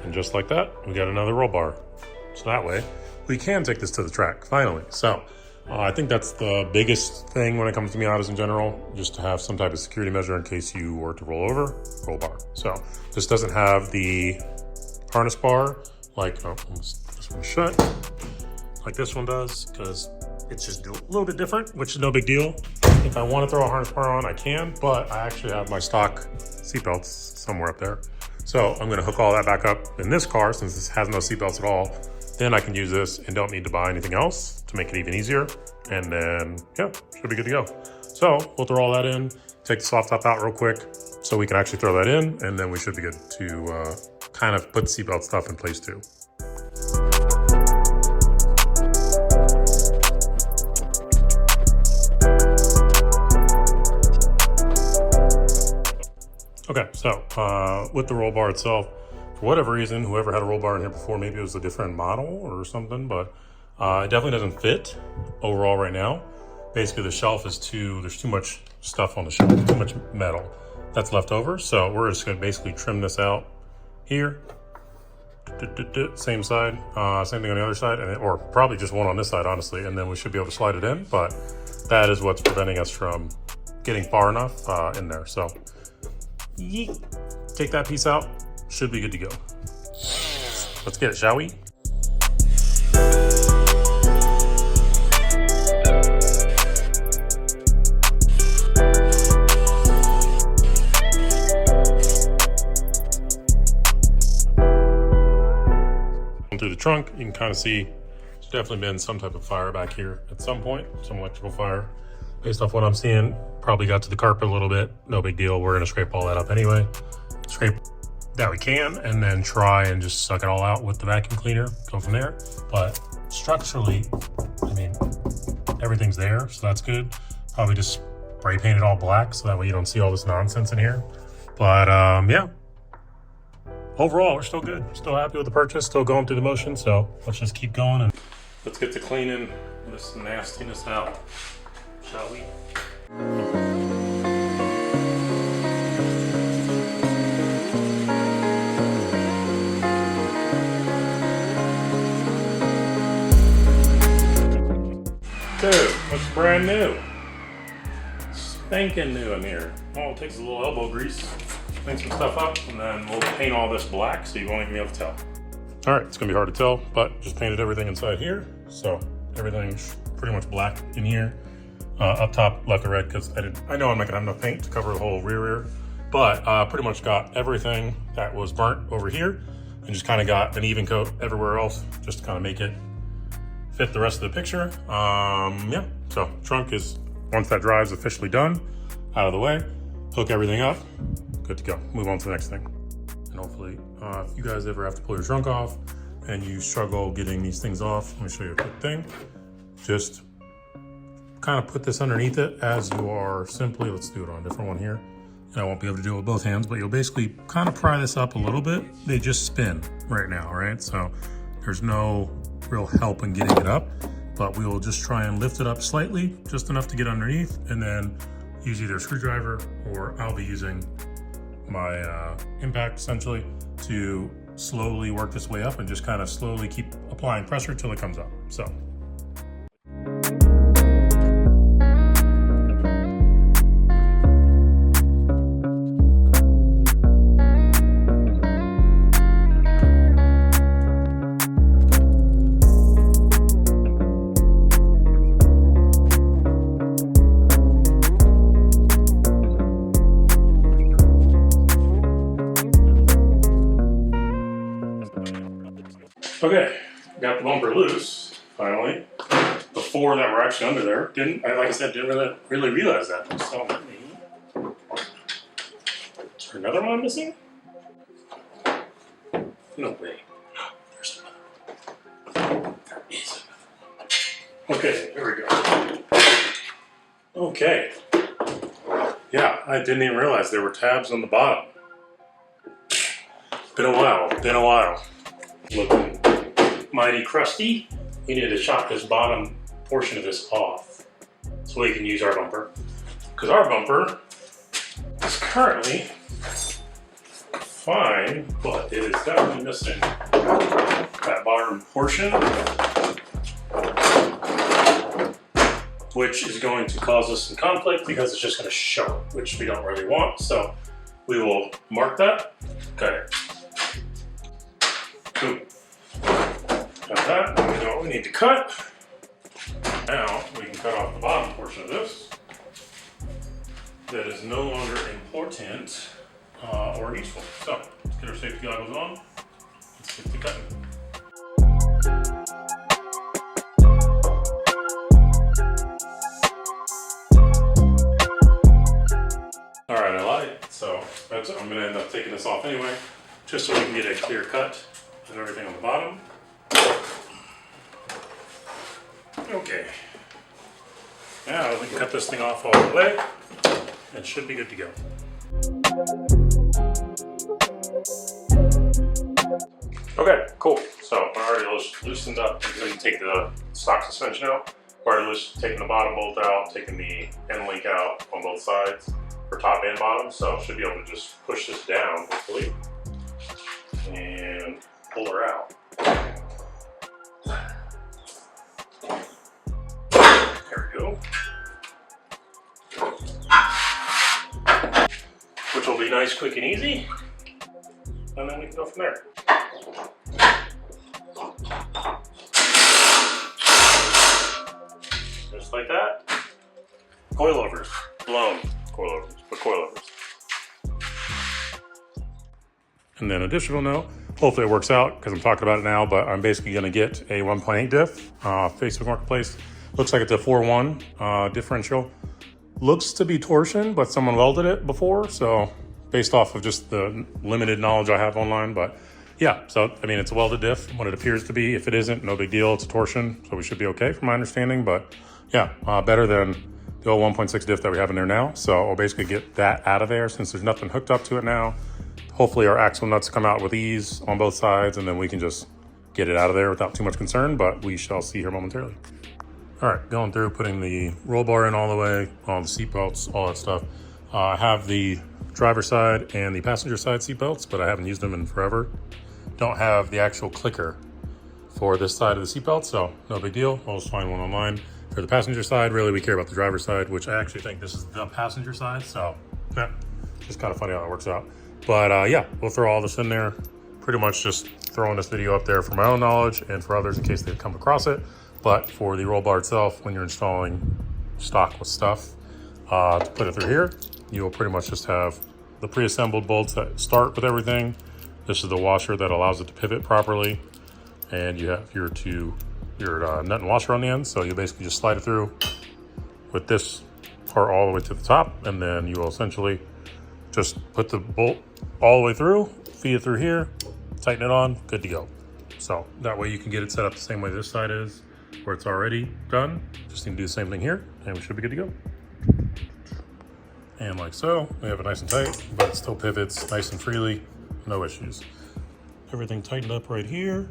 And just like that, we got another roll bar. So that way, we can take this to the track, finally. So, I think that's the biggest thing when it comes to Miatas in general, just to have some type of security measure in case you were to roll over, roll bar. So, this doesn't have the harness bar, like, this one shut, like this one does, because it's just a little bit different, which is no big deal. If I want to throw a harness bar on, I can, but I actually have my stock seatbelts somewhere up there. So I'm gonna hook all that back up in this car since this has no seatbelts at all. Then I can use this and don't need to buy anything else to make it even easier. And then, yeah, should be good to go. So we'll throw all that in, take the soft top out real quick so we can actually throw that in, and then we should be good to kind of put the seatbelt stuff in place too. Okay, so with the roll bar itself, for whatever reason, whoever had a roll bar in here before, maybe it was a different model or something, but it definitely doesn't fit overall right now. Basically, the shelf is there's too much stuff on the shelf, too much metal that's left over. So we're just gonna basically trim this out here. Same side, same thing on the other side, or probably just one on this side, honestly, and then we should be able to slide it in, but that is what's preventing us from getting far enough in there. So yeet. Take that piece out, should be good to go. Let's get it, shall we? Through the trunk, you can kind of see there's definitely been some type of fire back here at some point, some electrical fire. Based off what I'm seeing, probably got to the carpet a little bit. No big deal. We're gonna scrape all that up anyway. Scrape that we can, and then try and just suck it all out with the vacuum cleaner. Go from there. But structurally, I mean, everything's there, so that's good. Probably just spray paint it all black, so that way you don't see all this nonsense in here. But yeah. Overall, we're still good. Still happy with the purchase. Still going through the motion. So let's just keep going and let's get to cleaning this nastiness out, shall we? Dude, looks brand new. Spanking new in here. All it takes is a little elbow grease. Clean some stuff up, and then we'll paint all this black so you won't even be able to tell. All right, it's gonna be hard to tell, but just painted everything inside here. So everything's pretty much black in here. Up top, left or red, because I know I'm not gonna have enough paint to cover the whole rear, but pretty much got everything that was burnt over here and just kind of got an even coat everywhere else just to kind of make it fit the rest of the picture. Yeah, so trunk is, once that drive's officially done, out of the way, hook everything up, good to go. Move on to the next thing. And hopefully, if you guys ever have to pull your trunk off and you struggle getting these things off, let me show you a quick thing. Just kind of put this underneath it as you are simply, let's do it on a different one here. And I won't be able to do it with both hands, but you'll basically kind of pry this up a little bit. They just spin right now, right? So there's no real help in getting it up, but we will just try and lift it up slightly, just enough to get underneath, and then use either a screwdriver or I'll be using my impact essentially to slowly work this way up and just kind of slowly keep applying pressure till it comes up. So. Okay, got the bumper loose, finally. The four that were actually under there, like I said, didn't really realize that. So, is there another one missing? No way. There's another one. There is another one. Okay, here we go. Okay. Yeah, I didn't even realize there were tabs on the bottom. Been a while. Looking mighty crusty. We need to chop this bottom portion of this off so we can use our bumper. Because our bumper is currently fine, but it is definitely missing that bottom portion, which is going to cause us some conflict because it's just going to show it, which we don't really want. So we will mark that, cut it. Boom. Got that, and we know what we need to cut. Now we can cut off the bottom portion of this that is no longer important or useful. So let's get our safety goggles on. Let's get to cutting. All right, I lied. So I'm gonna end up taking this off anyway, just so we can get a clear cut and everything on the bottom. Okay. Now we can cut this thing off all the way and should be good to go. Okay, cool. So I already loosened up until you take the stock suspension out. Already taking the bottom bolt out, taking the end link out on both sides for top and bottom. So should be able to just push this down, hopefully, and pull her out. There we go. Which will be nice, quick, and easy. And then we can go from there. Just like that. Coilovers. Blown coilovers, but coilovers. And then additional note, hopefully it works out because I'm talking about it now, but I'm basically going to get a 1.8 diff, Facebook Marketplace. Looks like it's a 4.1 differential. Looks to be torsion, but someone welded it before, so based off of just the limited knowledge I have online, but yeah, so I mean, it's a welded diff, what it appears to be. If it isn't, no big deal, it's a torsion, so we should be okay from my understanding, but yeah, better than the old 1.6 diff that we have in there now. So I'll basically get that out of there since there's nothing hooked up to it now. Hopefully our axle nuts come out with ease on both sides, and then we can just get it out of there without too much concern, but we shall see here momentarily. All right, going through, putting the roll bar in all the way, all the seat belts, all that stuff. I have the driver's side and the passenger side seat belts, but I haven't used them in forever. Don't have the actual clicker for this side of the seat belt, so no big deal. I'll just find one online. For the passenger side, really we care about the driver's side, which I actually think this is the passenger side, so yeah, just kind of funny how it works out. But yeah, we'll throw all this in there. Pretty much just throwing this video up there for my own knowledge and for others in case they've come across it. But for the roll bar itself, when you're installing stock with stuff, to put it through here, you'll pretty much just have the pre-assembled bolts that start with everything. This is the washer that allows it to pivot properly. And you have your nut and washer on the end. So you basically just slide it through with this part all the way to the top. And then you will essentially just put the bolt all the way through, feed it through here, tighten it on, good to go. So that way you can get it set up the same way this side is, where it's already done. Just need to do the same thing here and we should be good to go. And like so, we have it nice and tight, but it still pivots nice and freely, no issues. Everything tightened up right here.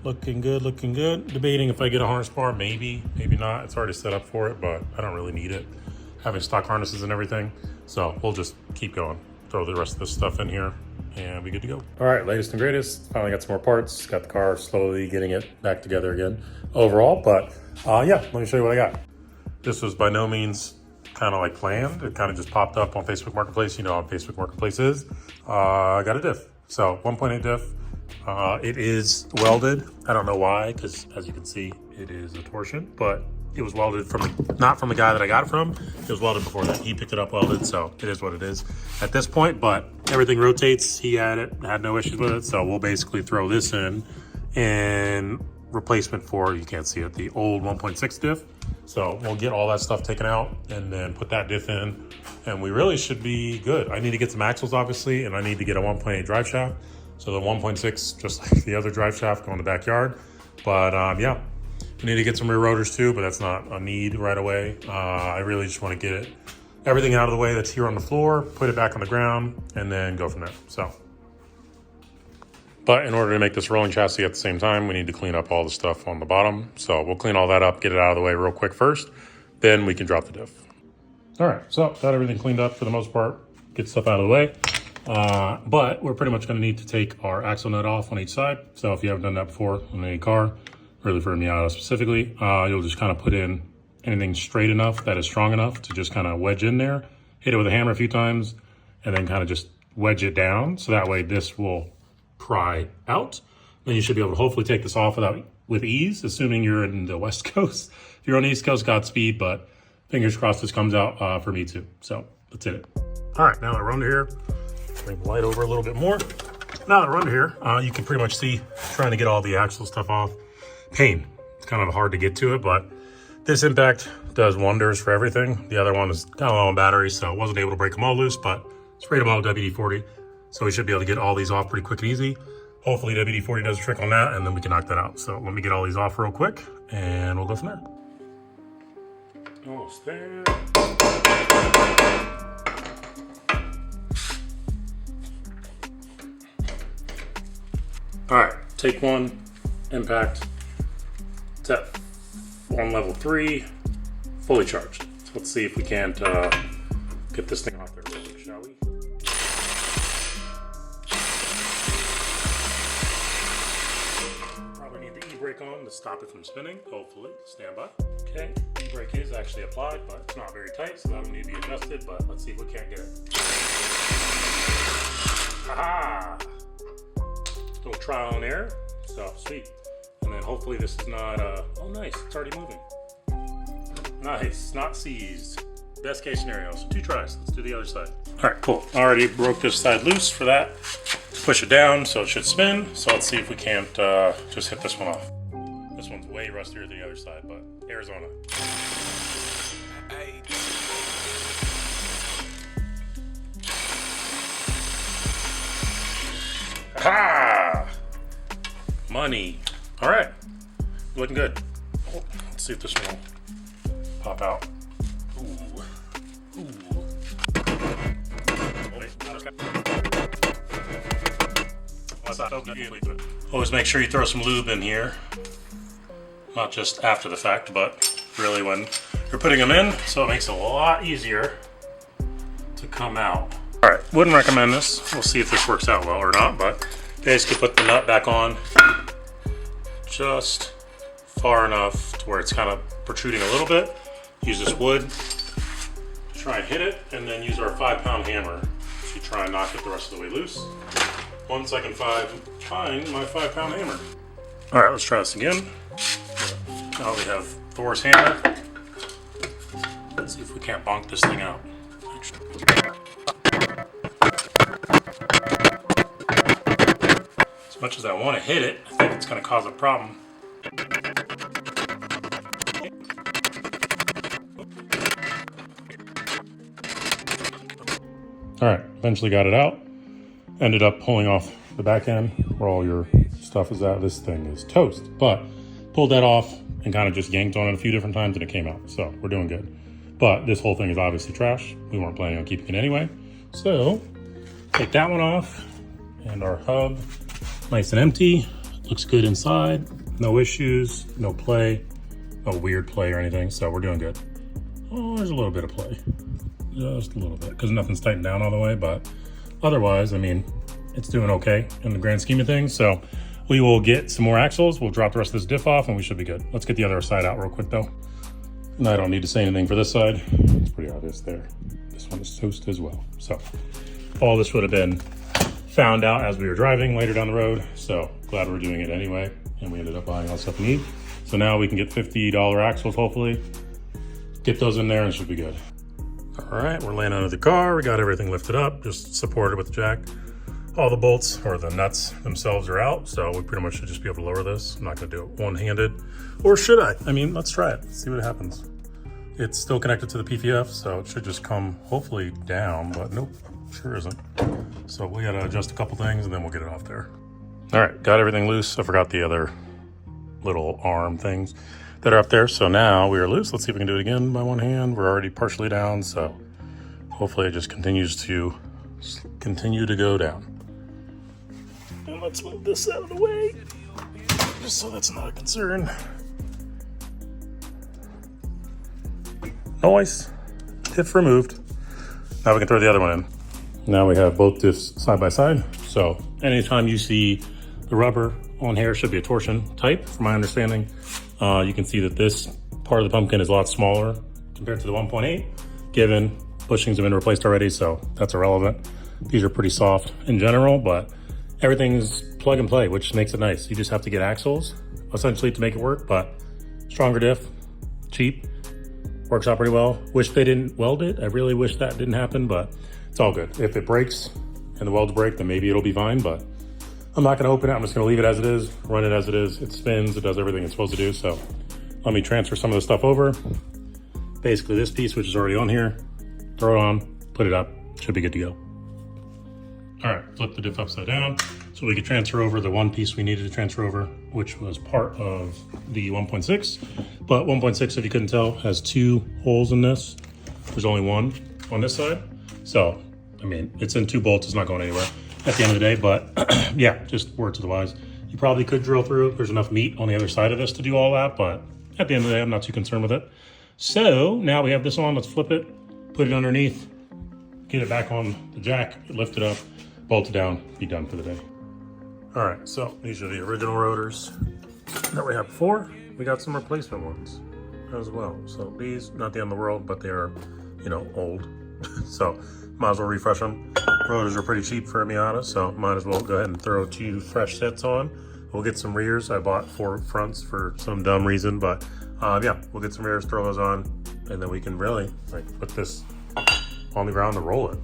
Looking good, looking good. Debating if I get a harness bar, maybe, maybe not. It's already set up for it, but I don't really need it. Having stock harnesses and everything. So we'll just keep going. Throw the rest of this stuff in here and be good to go. All right, latest and greatest. Finally got some more parts. Got the car slowly getting it back together again overall. But yeah, let me show you what I got. This was by no means kind of like planned. It kind of just popped up on Facebook Marketplace. You know how Facebook Marketplace is. I got a diff. So 1.8 diff. It is welded. I don't know why, because as you can see, it is a torsion, but it was welded from, not from the guy that I got it from. It was welded before that. He picked it up welded, so it is what it is at this point, but everything rotates. He had it, had no issues with it. So we'll basically throw this in replacement for, you can't see it, the old 1.6 diff. So we'll get all that stuff taken out and then put that diff in, and we really should be good. I need to get some axles, obviously, and I need to get a 1.8 drive shaft. So the 1.6, just like the other drive shaft, go in the backyard. But yeah, we need to get some rear rotors too, but that's not a need right away. I really just want to get everything out of the way that's here on the floor, put it back on the ground, and then go from there. So, but in order to make this rolling chassis at the same time, we need to clean up all the stuff on the bottom. So we'll clean all that up, get it out of the way real quick first, then we can drop the diff. All right, so got everything cleaned up for the most part, get stuff out of the way. But we're pretty much going to need to take our axle nut off on each side. So if you haven't done that before on any car, really for a Miata specifically, you'll just kind of put in anything straight enough that is strong enough to just kind of wedge in there, hit it with a hammer a few times, and then kind of just wedge it down. So that way this will pry out. Then you should be able to hopefully take this off with ease, assuming you're in the West Coast. If you're on the East Coast, Godspeed, but fingers crossed this comes out for me too. So let's hit it. All right, now that we're under here, bring the light over a little bit more. Now that we're under here, you can pretty much see trying to get all the axle stuff off. Pain. It's kind of hard to get to it, but this impact does wonders for everything. The other one is kind of low on battery, so I wasn't able to break them all loose, but it's readable WD-40, so we should be able to get all these off pretty quick and easy. Hopefully WD-40 does a trick on that, and then we can knock that out. So let me get all these off real quick, and we'll go from there. Almost there. All right, take one, impact. It's at on level 3, fully charged. So let's see if we can't get this thing off there real quick, shall we? Probably need the e-brake on to stop it from spinning, hopefully. Stand by. Okay, e-brake is actually applied, but it's not very tight, so that'll need to be adjusted, but let's see if we can't get it. Aha! Little trial and error, so sweet. And then hopefully this is not, oh nice, it's already moving. Nice, not seized. Best case scenario, so 2 tries. Let's do the other side. All right, cool. Already broke this side loose for that. Push it down so it should spin. So let's see if we can't just hit this one off. This one's way rustier than the other side, but Arizona. Ha! Money. All right, looking good. Oh, let's see if this one will pop out. Ooh. Ooh. Always make sure you throw some lube in here. Not just after the fact, but really when you're putting them in, so it makes it a lot easier to come out. All right, wouldn't recommend this. We'll see if this works out well or not, but basically put the nut back on just far enough to where it's kind of protruding a little bit. Use this wood, try and hit it, and then use our 5-pound hammer to try and knock it the rest of the way loose. Once I can find my 5-pound hammer. All right, let's try this again. Now we have Thor's hammer. Let's see if we can't bonk this thing out. As much as I want to hit it, I think it's going to cause a problem. All right, eventually got it out. Ended up pulling off the back end where all your stuff is at. This thing is toast, but pulled that off and kind of just yanked on it a few different times and it came out. So we're doing good. But this whole thing is obviously trash. We weren't planning on keeping it anyway. So take that one off, and our hub, nice and empty. Looks good inside. No issues, no play, no weird play or anything. So we're doing good. Oh, there's a little bit of play. Just a little bit, because nothing's tightened down all the way, but otherwise, I mean, it's doing okay in the grand scheme of things. So we will get some more axles. We'll drop the rest of this diff off and we should be good. Let's get the other side out real quick though. And I don't need to say anything for this side. It's pretty obvious there. This one is toast as well. So all this would have been found out as we were driving later down the road. So glad we're doing it anyway. And we ended up buying all the stuff we need. So now we can get $50 axles, hopefully. Get those in there and it should be good. All right, we're laying under the car. We got everything lifted up, just supported with the jack. All the bolts or the nuts themselves are out, so we pretty much should just be able to lower this. I'm not gonna do it one-handed, or should I? I mean, let's try it, see what happens. It's still connected to the PPF, so it should just come hopefully down, but nope, sure isn't. So we gotta adjust a couple things and then we'll get it off there. All right, got everything loose. I forgot the other little arm things that are up there. So now we are loose. Let's see if we can do it again by one hand. We're already partially down, so hopefully it just continues to go down. And let's move this out of the way, just so that's not a concern. Nice, diff removed. Now we can throw the other one in. Now we have both diffs side by side. So anytime you see the rubber on here, should be a torsion type, from my understanding. You can see that this part of the pumpkin is a lot smaller compared to the 1.8, given bushings have been replaced already, so that's irrelevant. These are pretty soft in general, but everything's plug and play, which makes it nice. You just have to get axles, essentially, to make it work, but stronger diff, cheap, works out pretty well. Wish they didn't weld it. I really wish that didn't happen, but it's all good. If it breaks and the welds break, then maybe it'll be fine, but I'm not gonna open it. I'm just gonna leave it as it is, run it as it is. It spins, it does everything it's supposed to do. So let me transfer some of the stuff over. Basically this piece, which is already on here, throw it on, put it up, should be good to go. All right, flip the diff upside down so we can transfer over the one piece we needed to transfer over, which was part of the 1.6. But 1.6, if you couldn't tell, has 2 holes in this. There's only one on this side. So, I mean, it's in 2 bolts, it's not going anywhere at the end of the day, but yeah, just word to the wise. You probably could drill through. There's enough meat on the other side of this to do all that, but at the end of the day, I'm not too concerned with it. So now we have this on, let's flip it, put it underneath, get it back on the jack, lift it up, bolt it down, be done for the day. All right, so these are the original rotors that we had before. We got some replacement ones as well. So these, not the end of the world, but they're, you know, old. So might as well refresh them. Rotors are pretty cheap for a Miata, so might as well go ahead and throw 2 fresh sets on. We'll get some rears. I bought 4 fronts for some dumb reason, but yeah, we'll get some rears, throw those on, and then we can really like put this on the ground and roll it.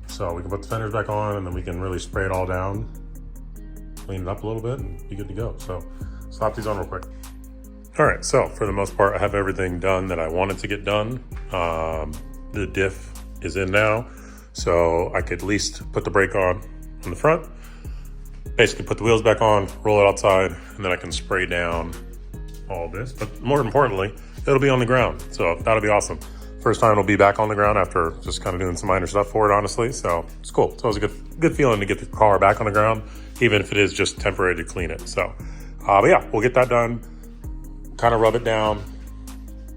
So we can put the fenders back on, and then we can really spray it all down, clean it up a little bit, and be good to go. So slap these on real quick. All right, so for the most part, I have everything done that I wanted to get done. The diff is in now, so I could at least put the brake on the front, basically put the wheels back on, roll it outside, and then I can spray down all this. But more importantly, it'll be on the ground, so that'll be awesome. First time it'll be back on the ground after just kind of doing some minor stuff for it, honestly. So it's cool. It's always a good feeling to get the car back on the ground, even if it is just temporary to clean it. So, but yeah, we'll get that done, kind of rub it down,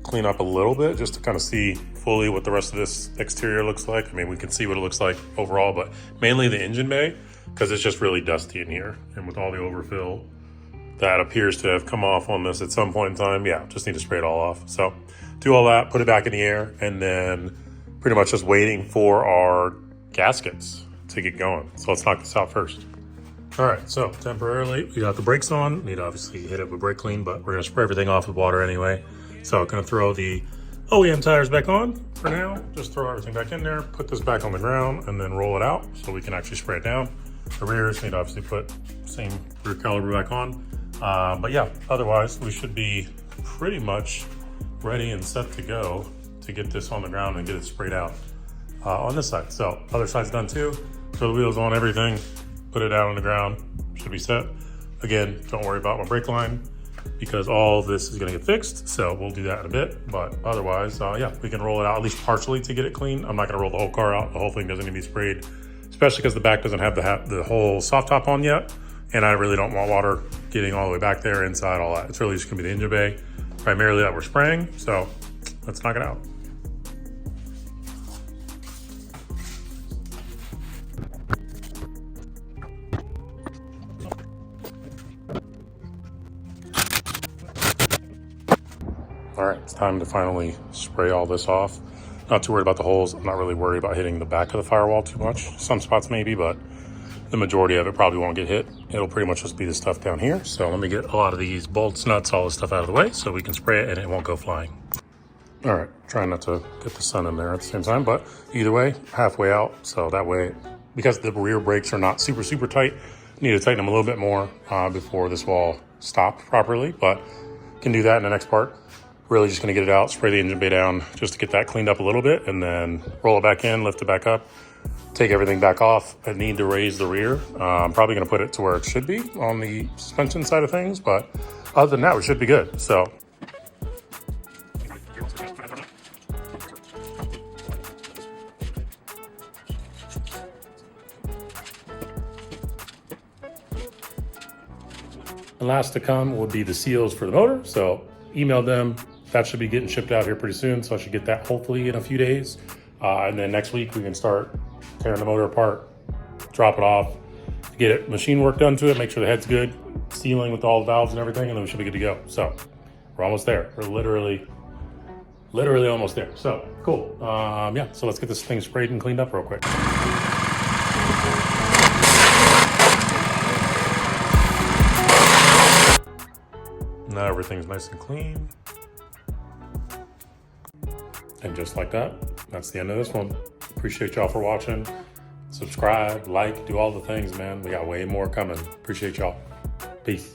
clean up a little bit just to kind of see fully what the rest of this exterior looks like. I mean, we can see what it looks like overall, but mainly the engine bay, because it's just really dusty in here. And with all the overfill that appears to have come off on this at some point in time, yeah, just need to spray it all off. So do all that, put it back in the air, and then pretty much just waiting for our gaskets to get going. So let's knock this out first. All right, so temporarily we got the brakes on. Need to obviously hit it with brake clean, but we're gonna spray everything off with water anyway. So I'm gonna throw the OEM tires back on for now. Just throw everything back in there, put this back on the ground, and then roll it out so we can actually spray it down. The rears need to obviously put same rear caliper back on. But yeah, otherwise we should be pretty much ready and set to go to get this on the ground and get it sprayed out on this side. So other side's done too. Throw the wheels on, everything, put it out on the ground, should be set. Again, don't worry about my brake line because all of this is gonna get fixed. So we'll do that in a bit, but otherwise, yeah, we can roll it out at least partially to get it clean. I'm not gonna roll the whole car out. The whole thing doesn't need to be sprayed, especially because the back doesn't have the whole soft top on yet. And I really don't want water getting all the way back there, inside, all that. It's really just gonna be the engine bay, primarily that we're spraying. So let's knock it out. All right, it's time to finally spray all this off. Not too worried about the holes. I'm not really worried about hitting the back of the firewall too much. Some spots maybe, but the majority of it probably won't get hit. It'll pretty much just be the stuff down here. So let me get a lot of these bolts, nuts, all this stuff out of the way so we can spray it and it won't go flying. All right, trying not to get the sun in there at the same time, but either way, halfway out. So that way, because the rear brakes are not super, super tight, need to tighten them a little bit more before this will stop properly, but can do that in the next part. Really just gonna get it out, spray the engine bay down just to get that cleaned up a little bit, and then roll it back in, lift it back up, take everything back off. I need to raise the rear. I'm probably gonna put it to where it should be on the suspension side of things, but other than that, we should be good. So. And last to come would be the seals for the motor. So emailed them. That should be getting shipped out here pretty soon. So I should get that hopefully in a few days. And then next week we can start tearing the motor apart, drop it off, get it machine work done to it, make sure the head's good, sealing with all the valves and everything, and then we should be good to go. So we're almost there. We're literally almost there. So cool. Yeah, so let's get this thing sprayed and cleaned up real quick. Now everything's nice and clean. And just like that, that's the end of this one. Appreciate y'all for watching. Subscribe, like, do all the things, man. We got way more coming. Appreciate y'all. Peace.